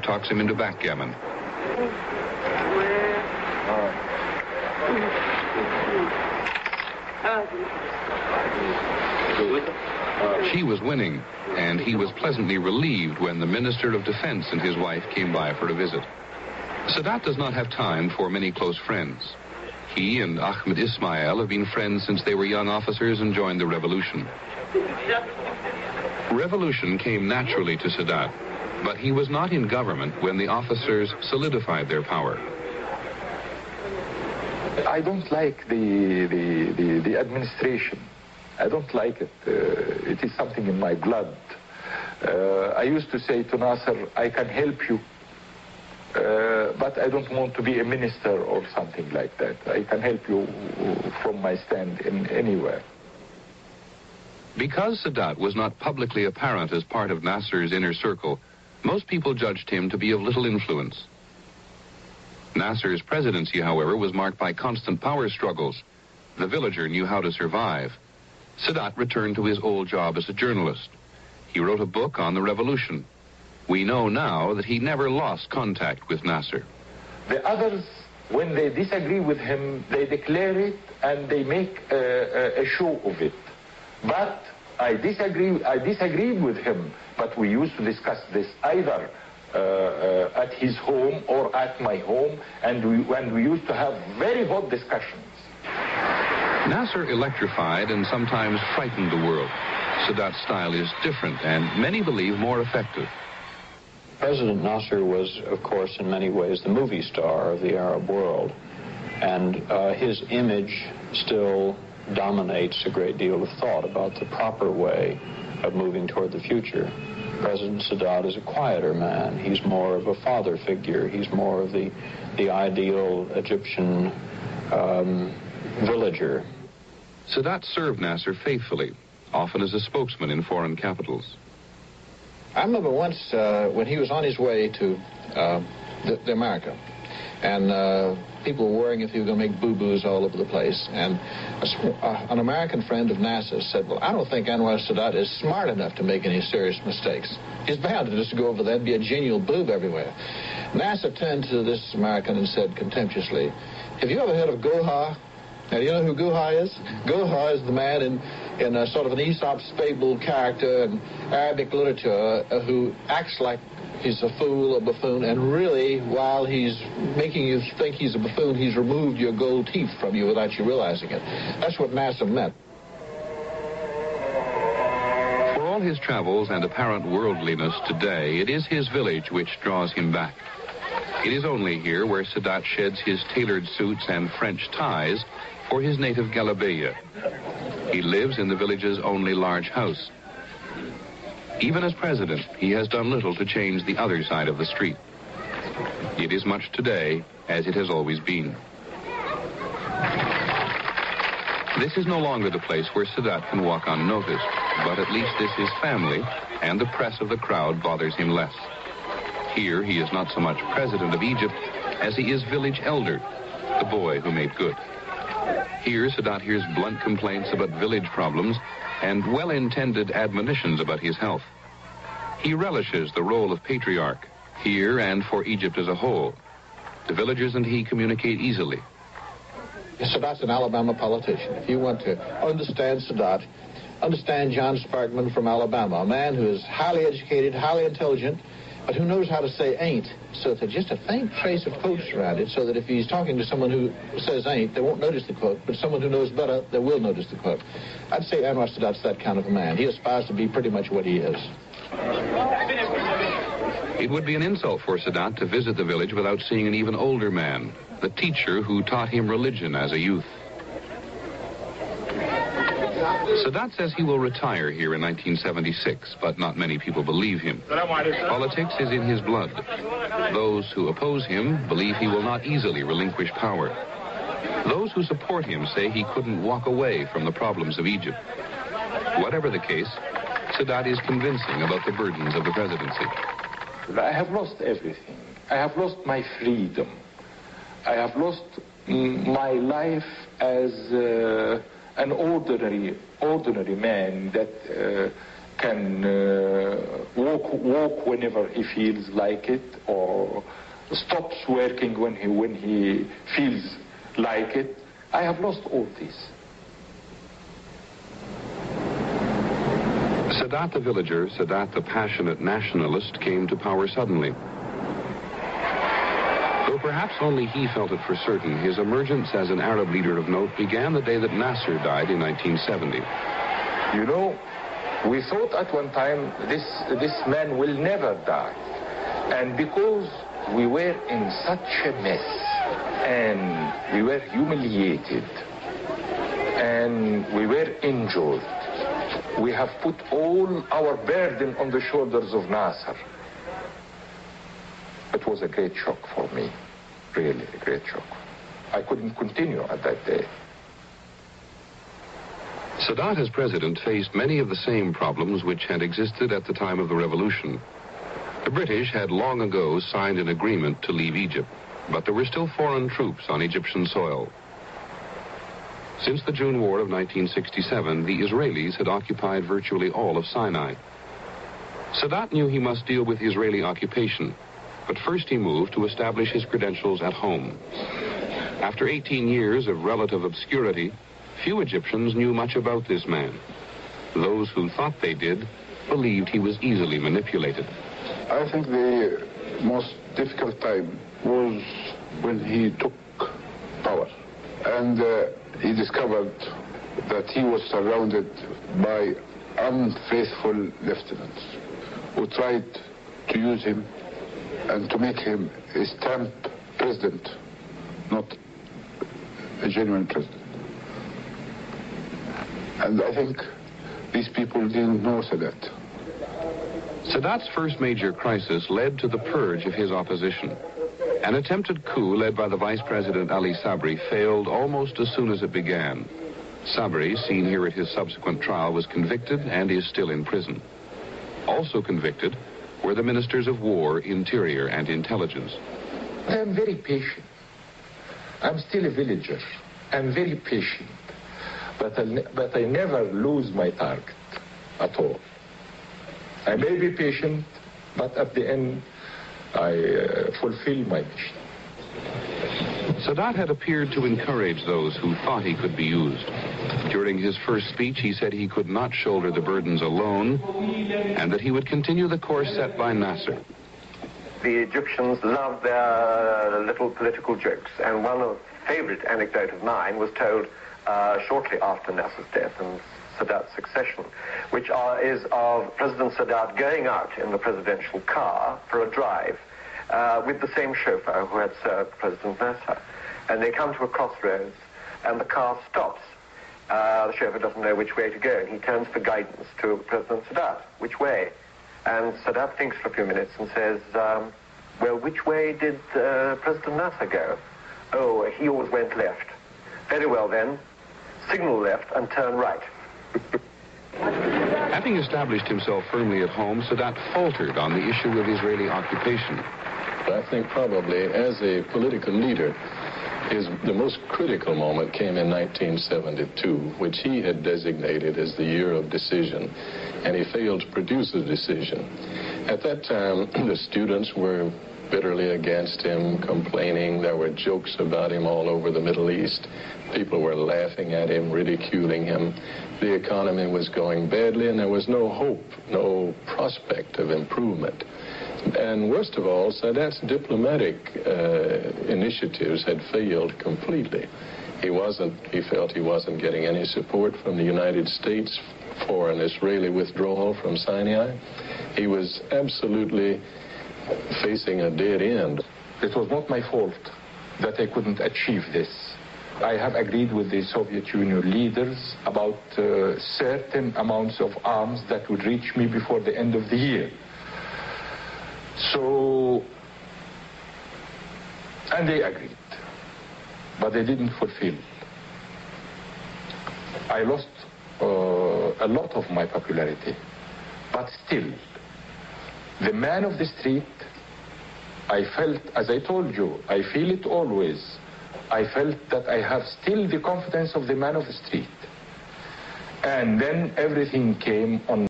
wife talks him into backgammon. She was winning, and he was pleasantly relieved when the Minister of Defense and his wife came by for a visit. Sadat does not have time for many close friends. He and Ahmed Ismail have been friends since they were young officers and joined the revolution. Revolution came naturally to Sadat, but he was not in government when the officers solidified their power. I don't like the administration. I don't like it. It is something in my blood. I used to say to Nasser, I can help you, but I don't want to be a minister or something like that. I can help you from my stand in anywhere. Because Sadat was not publicly apparent as part of Nasser's inner circle, most people judged him to be of little influence. Nasser's presidency, however, was marked by constant power struggles. The villager knew how to survive. Sadat returned to his old job as a journalist. He wrote a book on the revolution. We know now that he never lost contact with Nasser. The others, when they disagree with him, they declare it and they make a show of it. But I disagreed with him, but we used to discuss this either at his home or at my home, and we used to have very hot discussions. Nasser electrified and sometimes frightened the world. Sadat's style is different and many believe more effective. President Nasser was, of course, in many ways the movie star of the Arab world, and his image still dominates a great deal of thought about the proper way of moving toward the future. President Sadat is a quieter man. He's more of a father figure. He's more of the ideal Egyptian villager. Sadat served Nasser faithfully, often as a spokesman in foreign capitals. I remember once when he was on his way to America, and people were worrying if he was going to make boo-boos all over the place. And an American friend of Nasser's said, well, I don't think Anwar Sadat is smart enough to make any serious mistakes. He's bound to just go over there and be a genial boob everywhere. Nasser turned to this American and said contemptuously, have you ever heard of Goha? Now, do you know who Goha is? Goha is the man in a sort of an Aesop's fable character in Arabic literature who acts like he's a fool, a buffoon, and really, while he's making you think he's a buffoon, he's removed your gold teeth from you without you realizing it. That's what Nasser meant. For all his travels and apparent worldliness today, it is his village which draws him back. It is only here where Sadat sheds his tailored suits and French ties for his native Galabeya. He lives in the village's only large house. Even as president, he has done little to change the other side of the street. It is much today as it has always been. This is no longer the place where Sadat can walk unnoticed, but at least this is family, and the press of the crowd bothers him less. Here, he is not so much president of Egypt as he is village elder, the boy who made good. Here, Sadat hears blunt complaints about village problems and well-intended admonitions about his health. He relishes the role of patriarch, here and for Egypt as a whole. The villagers and he communicate easily. Sadat's an Alabama politician. If you want to understand Sadat, understand John Sparkman from Alabama, a man who is highly educated, highly intelligent, but who knows how to say ain't, so that just a faint trace of quotes around it, so that if he's talking to someone who says ain't, they won't notice the quote, but someone who knows better, they will notice the quote. I'd say Anwar Sadat's that kind of a man. He aspires to be pretty much what he is. It would be an insult for Sadat to visit the village without seeing an even older man, the teacher who taught him religion as a youth. Sadat says he will retire here in 1976, but not many people believe him. Politics is in his blood. Those who oppose him believe he will not easily relinquish power. Those who support him say he couldn't walk away from the problems of Egypt. Whatever the case, Sadat is convincing about the burdens of the presidency. I have lost everything. I have lost my freedom. I have lost my life as an ordinary man that can walk walk whenever he feels like it, or stops working when he feels like it. I have lost all this. Sadat the villager, Sadat the passionate nationalist, came to power suddenly. Though perhaps only he felt it for certain, his emergence as an Arab leader of note began the day that Nasser died in 1970. You know, we thought at one time this man will never die. And because we were in such a mess, and we were humiliated, and we were injured, we have put all our burden on the shoulders of Nasser. It was a great shock for me, really a great shock. I couldn't continue at that day. Sadat as president faced many of the same problems which had existed at the time of the revolution. The British had long ago signed an agreement to leave Egypt, but there were still foreign troops on Egyptian soil. Since the June War of 1967, the Israelis had occupied virtually all of Sinai. Sadat knew he must deal with Israeli occupation, but first he moved to establish his credentials at home. After 18 years of relative obscurity, few Egyptians knew much about this man. Those who thought they did believed he was easily manipulated. I think the most difficult time was when he took power, and he discovered that he was surrounded by unfaithful lieutenants who tried to use him and to make him a stamp president, not a genuine president. And I think these people didn't know Sadat. Sadat's first major crisis led to the purge of his opposition. An attempted coup led by the Vice President Ali Sabri failed almost as soon as it began. Sabri, seen here at his subsequent trial, was convicted and is still in prison. Also convicted were the ministers of War, Interior, and Intelligence. I am very patient. I'm still a villager. I'm very patient. But I never lose my target at all. I may be patient, but at the end, I fulfill my mission. Sadat had appeared to encourage those who thought he could be used. During his first speech, he said he could not shoulder the burdens alone, and that he would continue the course set by Nasser. The Egyptians loved their little political jokes, and one of favorite anecdote of mine was told shortly after Nasser's death and Sadat's succession, which is of President Sadat going out in the presidential car for a drive with the same chauffeur who had served President Nasser. And they come to a crossroads, and the car stops. The chauffeur doesn't know which way to go, and he turns for guidance to President Sadat. Which way? And Sadat thinks for a few minutes and says, well, which way did President Nasser go? Oh, he always went left. Very well then, signal left and turn right. Having established himself firmly at home, Sadat faltered on the issue of Israeli occupation. I think probably as a political leader, the most critical moment came in 1972, which he had designated as the year of decision, and he failed to produce a decision. At that time, the students were bitterly against him, complaining. There were jokes about him all over the Middle East. People were laughing at him, ridiculing him. The economy was going badly, and there was no hope, no prospect of improvement. And worst of all, Sadat's diplomatic initiatives had failed completely. He felt he wasn't getting any support from the United States for an Israeli withdrawal from Sinai. He was absolutely facing a dead end. It was not my fault that I couldn't achieve this. I have agreed with the Soviet Union leaders about certain amounts of arms that would reach me before the end of the year. So, and they agreed, but they didn't fulfill. I lost a lot of my popularity, but still, the man of the street, I felt, as I told you, I feel it always, I felt that I have still the confidence of the man of the street. And then everything came on